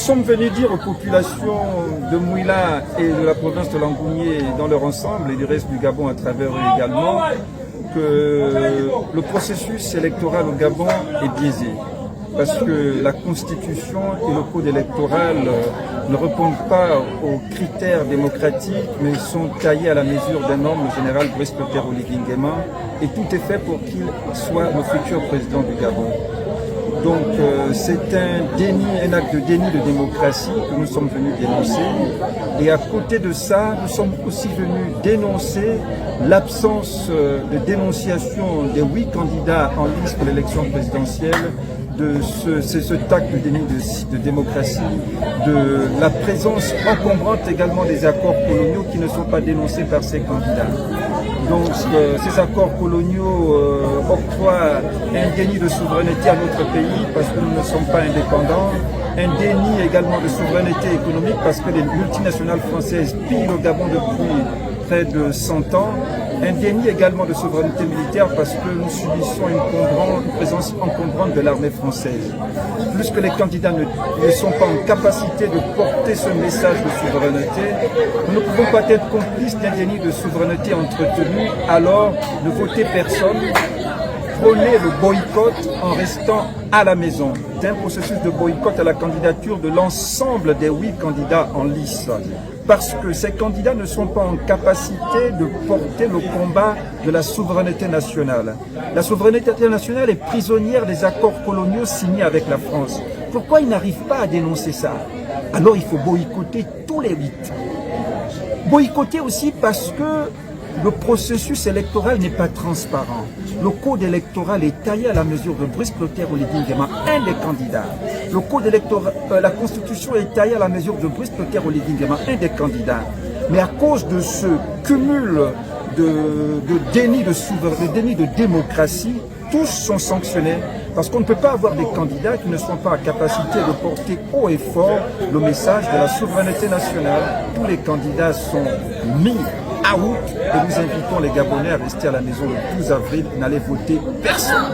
sommes venus dire aux populations de Mouila et de la province de Langounié dans leur ensemble et du reste du Gabon à travers eux également que le processus électoral au Gabon est biaisé. Parce que la Constitution et le Code électoral ne répondent pas aux critères démocratiques, mais sont taillés à la mesure d'un homme, le général Brice Clotaire Oligui Nguema, et tout est fait pour qu'il soit le futur président du Gabon. Donc c'est un acte de déni de démocratie que nous sommes venus dénoncer. Et à côté de ça, nous sommes aussi venus dénoncer l'absence de dénonciation des 8 candidats en liste pour l'élection présidentielle, de ce acte de déni de démocratie, de la présence encombrante également des accords coloniaux qui ne sont pas dénoncés par ces candidats. Donc ces accords coloniaux octroient un déni de souveraineté à notre pays parce que nous ne sommes pas indépendants, un déni également de souveraineté économique parce que les multinationales françaises pillent le Gabon depuis près de 100 ans, un déni également de souveraineté militaire parce que nous subissons une présence encombrante de l'armée française. Plus que les candidats ne sont pas en capacité de porter ce message de souveraineté, nous ne pouvons pas être complices d'un déni de souveraineté entretenu, alors ne votez personne, prônez le boycott en restant à la maison, d'un processus de boycott à la candidature de l'ensemble des 8 candidats en lice. Parce que ces candidats ne sont pas en capacité de porter le combat de la souveraineté nationale. La souveraineté nationale est prisonnière des accords coloniaux signés avec la France. Pourquoi ils n'arrivent pas à dénoncer ça? Alors il faut boycotter tous les 8. Boycotter aussi parce que le processus électoral n'est pas transparent. Le code électoral est taillé à la mesure de Brice Clotaire Oligui Nguema, un des candidats. Le code électoral, la Constitution est taillée à la mesure de Brice Clotaire Oligui Nguema, un des candidats. Mais à cause de ce cumul de déni de souveraineté, de déni de démocratie, tous sont sanctionnés parce qu'on ne peut pas avoir des candidats qui ne sont pas en capacité de porter haut et fort le message de la souveraineté nationale. Tous les candidats sont mis à out et nous invitons les Gabonais à rester à la maison le 12 avril, n'allez voter personne.